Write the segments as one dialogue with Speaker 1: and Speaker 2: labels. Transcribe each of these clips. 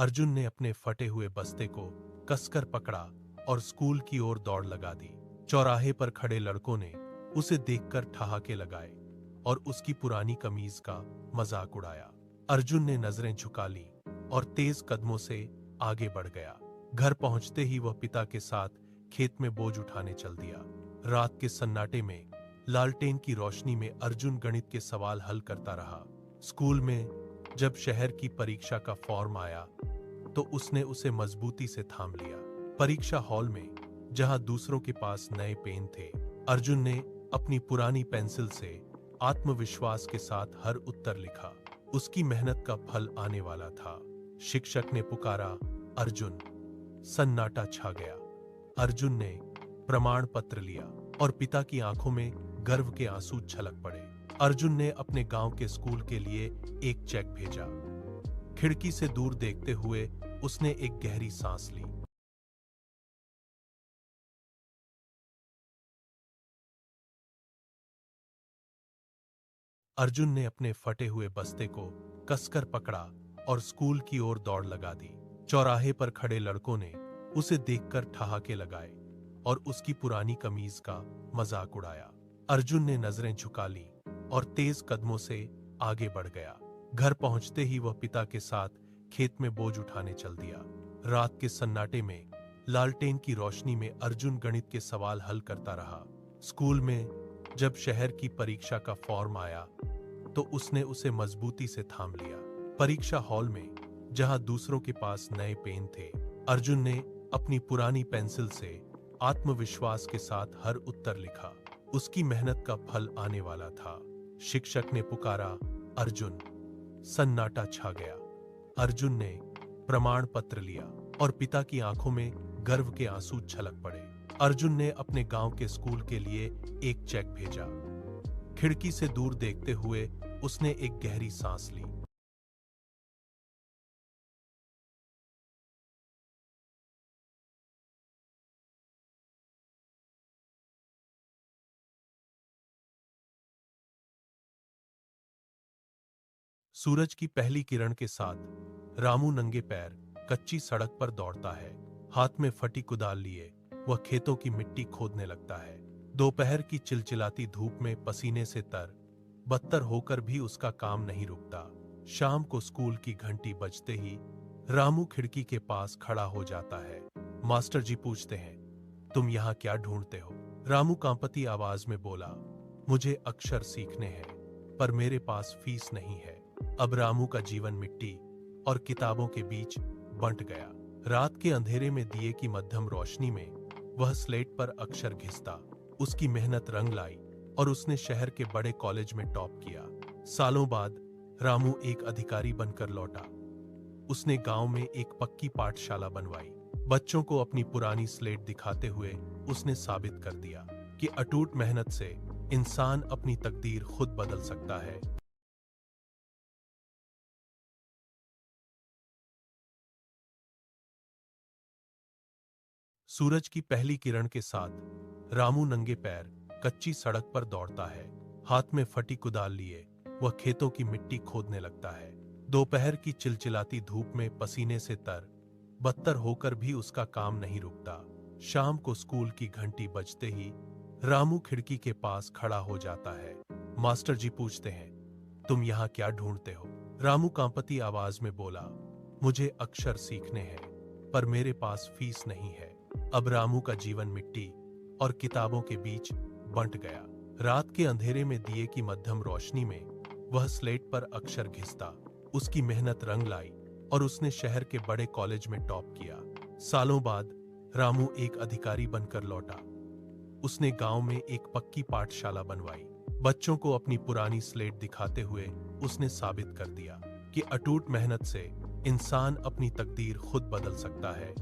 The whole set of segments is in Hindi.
Speaker 1: अर्जुन ने अपने फटे हुए बस्ते को कसकर पकड़ा और स्कूल की ओर दौड़ लगा दी। चौराहे पर खड़े लड़कों ने उसे देखकर ठहाके लगाए और उसकी पुरानी कमीज का मजाक उड़ाया। अर्जुन ने नजरें झुका ली और तेज कदमों से आगे बढ़ गया। घर पहुंचते ही वह पिता के साथ खेत में बोझ उठाने चल दिया। रात के सन्नाटे में लालटेन की रोशनी में अर्जुन गणित के सवाल हल करता रहा। स्कूल में जब शहर की परीक्षा का फॉर्म आया तो उसने उसे मजबूती से थाम लिया। परीक्षा हॉल में जहां दूसरों के पास नए पेन थे, अर्जुन ने अपनी पुरानी पेंसिल से आत्मविश्वास के साथ हर उत्तर लिखा। उसकी मेहनत का फल आने वाला था। शिक्षक ने पुकारा, अर्जुन। सन्नाटा छा गया। अर्जुन ने प्रमाण पत्र लिया और पिता की आंखों में गर्व के आंसू छलक पड़े। अर्जुन ने अपने गांव के स्कूल के लिए एक चेक भेजा। खिड़की से दूर देखते हुए उसने एक गहरी सांस ली। अर्जुन ने अपने फटे हुए बस्ते को कसकर पकड़ा और स्कूल की ओर दौड़ लगा दी। चौराहे पर खड़े लड़कों ने उसे देखकर ठहाके लगाए और उसकी पुरानी कमीज का मजाक उड़ाया। अर्जुन ने नजरें झुका ली और तेज कदमों से आगे बढ़ गया। घर पहुंचते ही वह पिता के साथ खेत में बोझ उठाने चल दिया। रात के सन्नाटे में लालटेन की रोशनी में अर्जुन गणित के सवाल हल करता रहा। स्कूल में जब शहर की परीक्षा का फॉर्म आया तो उसने उसे मजबूती से थाम लिया। परीक्षा हॉल में जहां दूसरों के पास नए पेन थे, अर्जुन ने अपनी पुरानी पेंसिल से आत्मविश्वास के साथ हर उत्तर लिखा। उसकी मेहनत का फल आने वाला था। शिक्षक ने पुकारा, अर्जुन। सन्नाटा छा गया। अर्जुन ने प्रमाण पत्र लिया और पिता की आंखों में गर्व के आंसू छलक पड़े। अर्जुन ने अपने गांव के स्कूल के लिए एक चेक भेजा। खिड़की से दूर देखते हुए उसने एक गहरी सांस ली। सूरज की पहली किरण के साथ रामू नंगे पैर कच्ची सड़क पर दौड़ता है। हाथ में फटी कुदाल लिए वह खेतों की मिट्टी खोदने लगता है। दोपहर की चिलचिलाती धूप में पसीने से तर बदतर होकर भी उसका काम नहीं रुकता। शाम को स्कूल की घंटी बजते ही रामू खिड़की के पास खड़ा हो जाता है। मास्टर जी पूछते हैं, तुम यहाँ क्या ढूंढते हो? रामू कांपती आवाज में बोला, मुझे अक्षर सीखने हैं, पर मेरे पास फीस नहीं है। अब रामू का जीवन मिट्टी और किताबों के बीच बंट गया। रात के अंधेरे में दिए की मध्यम रोशनी में वह स्लेट पर अक्षर घिसता। उसकी मेहनत रंग लाई और उसने शहर के बड़े कॉलेज में टॉप किया। सालों बाद रामू एक अधिकारी बनकर लौटा। उसने गांव में एक पक्की पाठशाला बनवाई। बच्चों को अपनी पुरानी स्लेट दिखाते हुए उसने साबित कर दिया कि अटूट मेहनत से इंसान अपनी तकदीर खुद बदल सकता है। सूरज की पहली किरण के साथ रामू नंगे पैर कच्ची सड़क पर दौड़ता है। हाथ में फटी कुदाल लिए वह खेतों की मिट्टी खोदने लगता है। दोपहर की चिलचिलाती धूप में पसीने से तर बदतर होकर भी उसका काम नहीं रुकता। शाम को स्कूल की घंटी बजते ही रामू खिड़की के पास खड़ा हो जाता है। मास्टर जी पूछते हैं, तुम यहाँ क्या ढूंढते हो? रामू कांपती आवाज में बोला, मुझे अक्षर सीखने हैं, पर मेरे पास फीस नहीं है। अब रामू का जीवन मिट्टी और किताबों के बीच बंट गया। रात के अंधेरे में दिए की मध्यम रोशनी में वह स्लेट पर अक्षर घिसता। उसकी मेहनत रंग लाई और उसने शहर के बड़े कॉलेज में टॉप किया। सालों बाद रामू एक अधिकारी बनकर लौटा। उसने गांव में एक पक्की पाठशाला बनवाई। बच्चों को अपनी पुरानी स्लेट दिखाते हुए उसने साबित कर दिया कि अटूट मेहनत से इंसान अपनी तकदीर खुद बदल सकता है।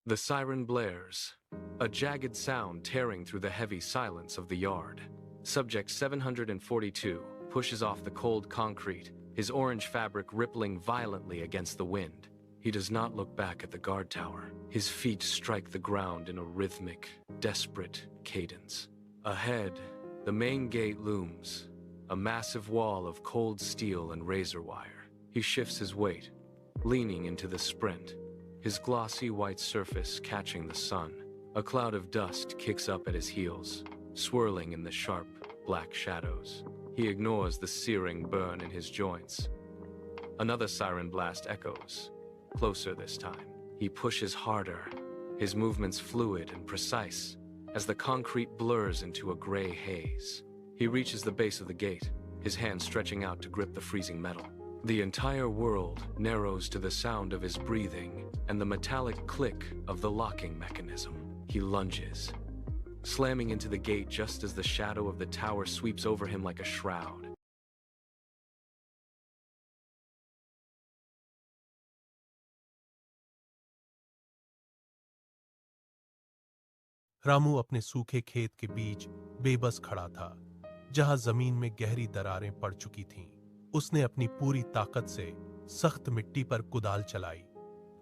Speaker 2: The siren blares, a jagged sound tearing through the heavy silence of the yard. Subject 742 pushes off the cold concrete, his orange fabric rippling violently against the wind. He does not look back at the guard tower. His feet strike the ground in a rhythmic, desperate cadence. Ahead, the main gate looms, a massive wall of cold steel and razor wire. He shifts his weight, leaning into the sprint, his glossy white surface catching the sun. A cloud of dust kicks up at his heels, swirling in the sharp, black shadows. He ignores the searing burn in his joints. Another siren blast echoes, closer this time. He pushes harder, his movements fluid and precise, as the concrete blurs into a gray haze. He reaches the base of the gate, his hand stretching out to grip the freezing metal. The entire world narrows to the sound of his breathing and the metallic click of the locking mechanism. He lunges, slamming into the gate just as the shadow of the tower sweeps over him like a shroud.
Speaker 1: Ramu अपने सूखे खेत के बीच बेबस खड़ा था, जहां जमीन में गहरी दरारें पड़ चुकी थीं। उसने अपनी पूरी ताकत से सख्त मिट्टी पर कुदाल चलाई।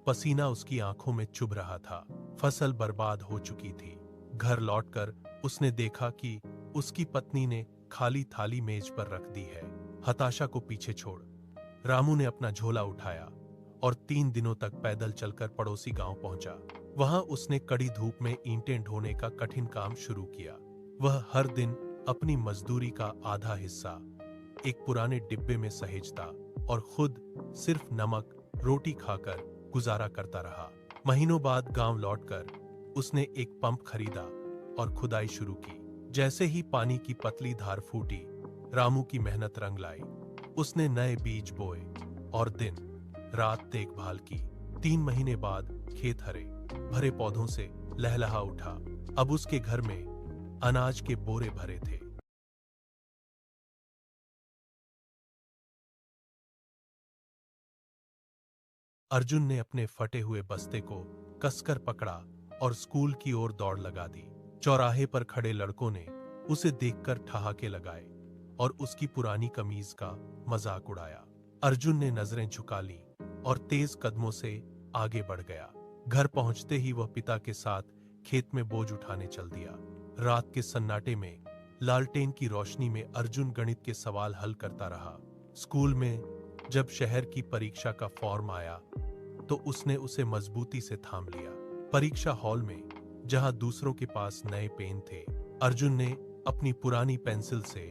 Speaker 1: पसीना उसकी आंखों में चुभ रहा था। फसल बर्बाद हो चुकी थी। घर लौटकर उसने देखा कि उसकी पत्नी ने खाली थाली मेज पर रख दी है। हताशा को पीछे छोड़ रामू ने अपना झोला उठाया और 3 दिनों तक पैदल चलकर पड़ोसी गांव पहुंचा। वहां उसने कड़ी धूप में ईंटें ढोने का कठिन काम शुरू किया। वह हर दिन अपनी मजदूरी का आधा हिस्सा एक पुराने डिब्बे में सहेजता और खुद सिर्फ नमक रोटी खाकर गुजारा करता रहा। महीनों बाद गांव लौटकर उसने एक पंप खरीदा और खुदाई शुरू की। जैसे ही पानी की पतली धार फूटी, रामू की मेहनत रंग लाई। उसने नए बीज बोए और दिन रात देखभाल की। 3 महीने बाद खेत हरे भरे पौधों से लहलहा उठा। अब उसके घर में अनाज के बोरे भरे थे। अर्जुन ने अपने फटे हुए बस्ते को कसकर पकड़ा और स्कूल की ओर दौड़ लगा दी। चौराहे पर खड़े लड़कों ने उसे देखकर ठहाके लगाए और उसकी पुरानी कमीज का मजाक उड़ाया। अर्जुन ने नजरें झुका ली और तेज कदमों से आगे बढ़ गया। घर पहुंचते ही वह पिता के साथ खेत में बोझ उठाने चल दिया। रात के सन्नाटे में लालटेन की रोशनी में अर्जुन गणित के सवाल हल करता रहा। स्कूल में जब शहर की परीक्षा का फॉर्म आया तो उसने उसे मजबूती से थाम लिया। परीक्षा हॉल में जहां दूसरों के पास नए पेन थे, अर्जुन ने अपनी पुरानी पेंसिल से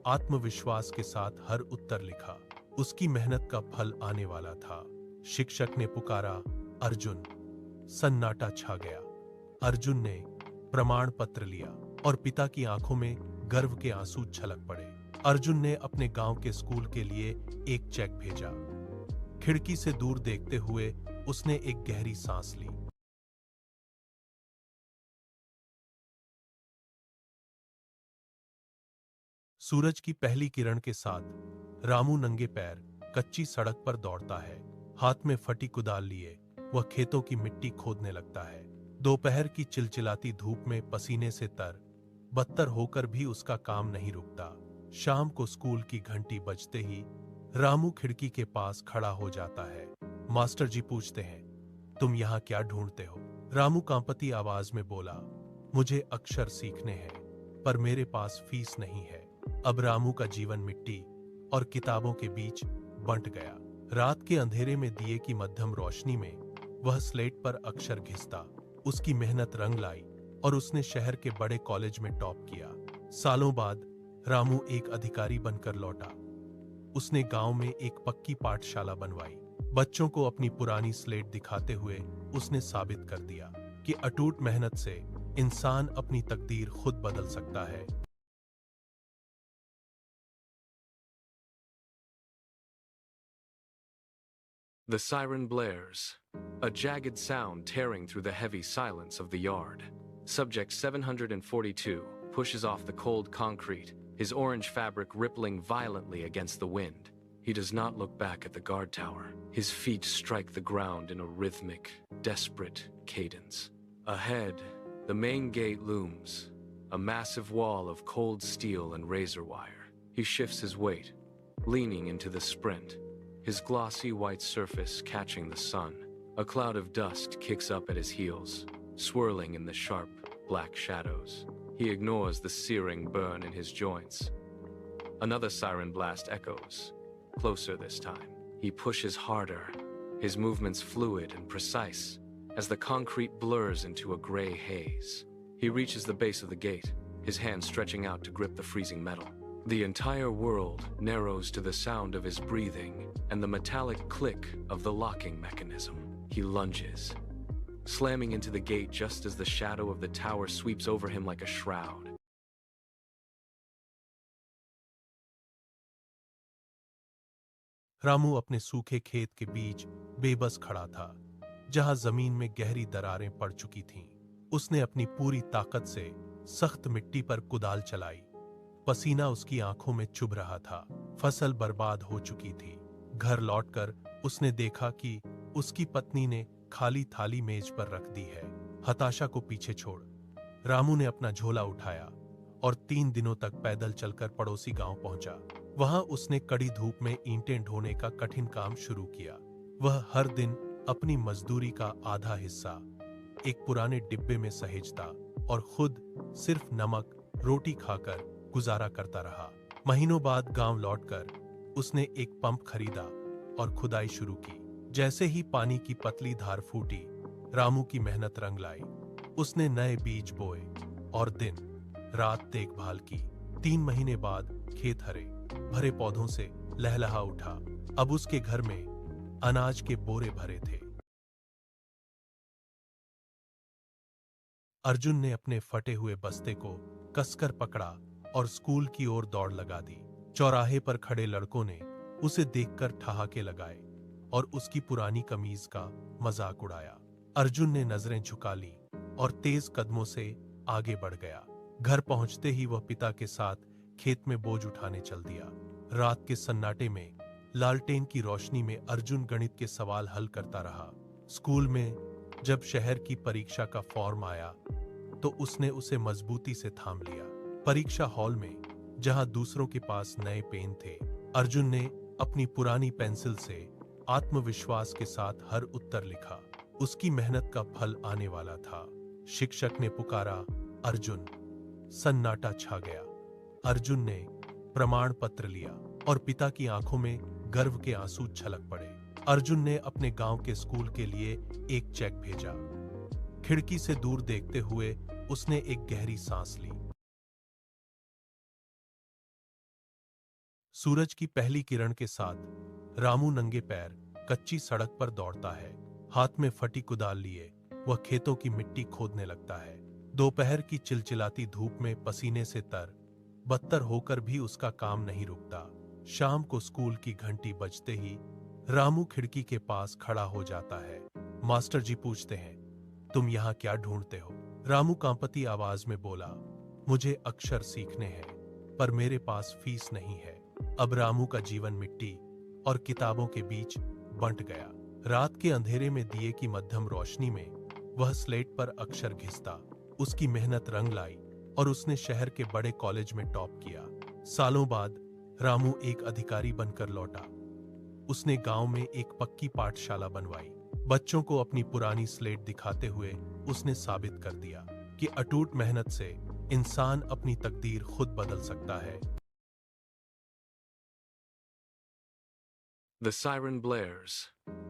Speaker 1: आत्मविश्वास के साथ हर उत्तर लिखा। उसकी मेहनत का फल आने वाला था। शिक्षक ने पुकारा, अर्जुन। सन्नाटा छा गया। अर्जुन ने प्रमाण पत्र लिया और पिता की आंखों में गर्व के आंसू छलक पड़े। अर्जुन ने अपने गांव के स्कूल के लिए एक चेक भेजा। खिड़की से दूर देखते हुए उसने एक गहरी सांस ली। सूरज की पहली किरण के साथ रामू नंगे पैर कच्ची सड़क पर दौड़ता है। हाथ में फटी कुदाल लिए वह खेतों की मिट्टी खोदने लगता है। दोपहर की चिलचिलाती धूप में पसीने से बदतर होकर भी उसका काम नहीं रुकता। शाम को स्कूल की घंटी बजते ही रामू खिड़की के पास खड़ा हो जाता है। मास्टर जी पूछते हैं, तुम यहाँ क्या ढूंढते हो? रामू कांपती आवाज में बोला, मुझे अक्षर सीखने हैं, पर मेरे पास फीस नहीं है। अब रामू का जीवन मिट्टी और किताबों के बीच बंट गया। रात के अंधेरे में दिए की मध्यम रोशनी में वह स्लेट पर अक्षर घिसता। उसकी मेहनत रंग लाई और उसने शहर के बड़े कॉलेज में टॉप किया। सालों बाद रामू एक अधिकारी बनकर लौटा। उसने गांव में एक पक्की पाठशाला बनवाई। बच्चों को अपनी पुरानी स्लेट दिखाते हुए उसने साबित कर दिया कि अटूट मेहनत से इंसान अपनी तकदीर खुद बदल सकता है।
Speaker 2: The siren blares, a jagged sound tearing through the heavy silence of the yard. Subject 742 pushes off the cold concrete, his orange fabric rippling violently against the wind. He does not look back at the guard tower. His feet strike the ground in a rhythmic, desperate cadence. Ahead, the main gate looms, a massive wall of cold steel and razor wire. He shifts his weight, leaning into the sprint, his glossy white surface catching the sun. A cloud of dust kicks up at his heels, swirling in the sharp, black shadows. He ignores the searing burn in his joints. Another siren blast echoes, closer this time. He pushes harder, his movements fluid and precise, as the concrete blurs into a gray haze. He reaches the base of the gate, his hand stretching out to grip the freezing metal. The entire world narrows to the sound of his breathing and the metallic click of the locking mechanism. He lunges, slamming into the gate just as the shadow of the tower sweeps over him like a shroud.
Speaker 1: Ramu अपने सूखे खेत के बीच बेबस खड़ा था, जहां जमीन में गहरी दरारें पड़ चुकी थीं। उसने अपनी पूरी ताकत से सख्त मिट्टी पर कुदाल चलाई। पसीना उसकी आंखों में चुभ रहा था। फसल बर्बाद हो चुकी थी। घर लौटकर उसने देखा कि उसकी पत्नी ने खाली थाली मेज पर रख दी है। हताशा को पीछे छोड़ रामू ने अपना झोला उठाया और 3 दिनों तक पैदल चलकर पड़ोसी गांव पहुंचा। वहां उसने कड़ी धूप में ईंटें ढोने का कठिन काम शुरू किया। वह हर दिन अपनी मजदूरी का आधा हिस्सा एक पुराने डिब्बे में सहेजता और खुद सिर्फ नमक रोटी खाकर गुजारा करता रहा। महीनों बाद गांव लौटकर उसने एक पंप खरीदा और खुदाई शुरू की। जैसे ही पानी की पतली धार फूटी, रामू की मेहनत रंग लाई। उसने नए बीज बोए और दिन रात देखभाल की। 3 महीने बाद खेत हरे भरे पौधों से लहलहा उठा। अब उसके घर में अनाज के बोरे भरे थे। अर्जुन ने अपने फटे हुए बस्ते को कसकर पकड़ा और स्कूल की ओर दौड़ लगा दी। चौराहे पर खड़े लड़कों ने उसे देखकर ठहाके लगाए और उसकी पुरानी कमीज का मजाक उड़ाया। अर्जुन ने नजरें झुका ली और तेज कदमों से आगे बढ़ गया। घर पहुंचते ही वह पिता के साथ खेत में बोझ उठाने चल दिया। रात के सन्नाटे में लालटेन की रोशनी में अर्जुन गणित के सवाल हल करता रहा। स्कूल में जब शहर की परीक्षा का फॉर्म आया तो उसने उसे मजबूती से थाम लिया। परीक्षा हॉल में जहां दूसरों के पास नए पेन थे, अर्जुन ने अपनी पुरानी पेंसिल से आत्मविश्वास के साथ हर उत्तर लिखा। उसकी मेहनत का फल आने वाला था। शिक्षक ने पुकारा, अर्जुन। सन्नाटा छा गया। अर्जुन ने प्रमाण पत्र लिया और पिता की आंखों में गर्व के आंसू छलक पड़े। अर्जुन ने अपने गांव के स्कूल के लिए एक चेक भेजा। खिड़की से दूर देखते हुए उसने एक गहरी सांस ली। सूरज की पहली किरण के साथ रामू नंगे पैर कच्ची सड़क पर दौड़ता है। हाथ में फटी कुदाल लिए वह खेतों की मिट्टी खोदने लगता है। दोपहर की चिलचिलाती धूप में पसीने से बदतर होकर भी उसका काम नहीं रुकता। शाम को स्कूल की घंटी बजते ही रामू खिड़की के पास खड़ा हो जाता है। मास्टर जी पूछते हैं, तुम यहाँ क्या ढूंढते हो? रामू कांपती आवाज में बोला, मुझे अक्षर सीखने हैं, पर मेरे पास फीस नहीं है। अब रामू का जीवन मिट्टी और किताबों के बीच बंट गया। रात के अंधेरे में दिए की मध्यम रोशनी में वह स्लेट पर अक्षर घिसता। उसकी मेहनत रंग लाई और उसने शहर के बड़े कॉलेज में टॉप किया। सालों बाद रामू एक अधिकारी बनकर लौटा। उसने गांव में एक पक्की पाठशाला बनवाई। बच्चों को अपनी पुरानी स्लेट दिखाते हुए उसने साबित कर दिया कि अटूट मेहनत से इंसान अपनी तकदीर खुद बदल सकता है।
Speaker 2: The siren blares,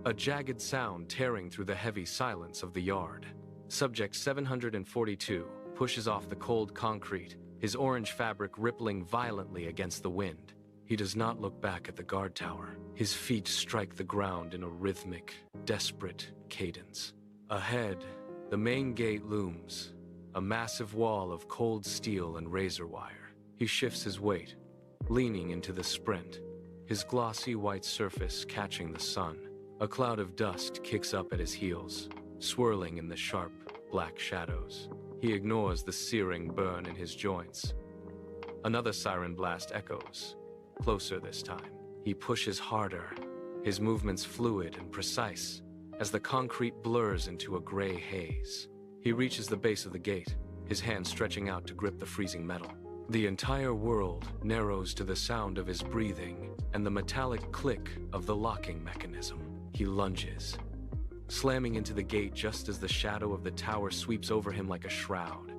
Speaker 2: a jagged sound tearing through the heavy silence of the yard. Subject 742 pushes off the cold concrete, his orange fabric rippling violently against the wind. He does not look back at the guard tower. His feet strike the ground in a rhythmic, desperate cadence. Ahead, the main gate looms, a massive wall of cold steel and razor wire. He shifts his weight, leaning into the sprint, his glossy white surface catching the sun. A cloud of dust kicks up at his heels, swirling in the sharp, black shadows. He ignores the searing burn in his joints. Another siren blast echoes, closer this time. He pushes harder, his movements fluid and precise, as the concrete blurs into a gray haze. He reaches the base of the gate, his hand stretching out to grip the freezing metal. The entire world narrows to the sound of his breathing and the metallic click of the locking mechanism. He lunges, slamming into the gate just as the shadow of the tower sweeps over him like a shroud.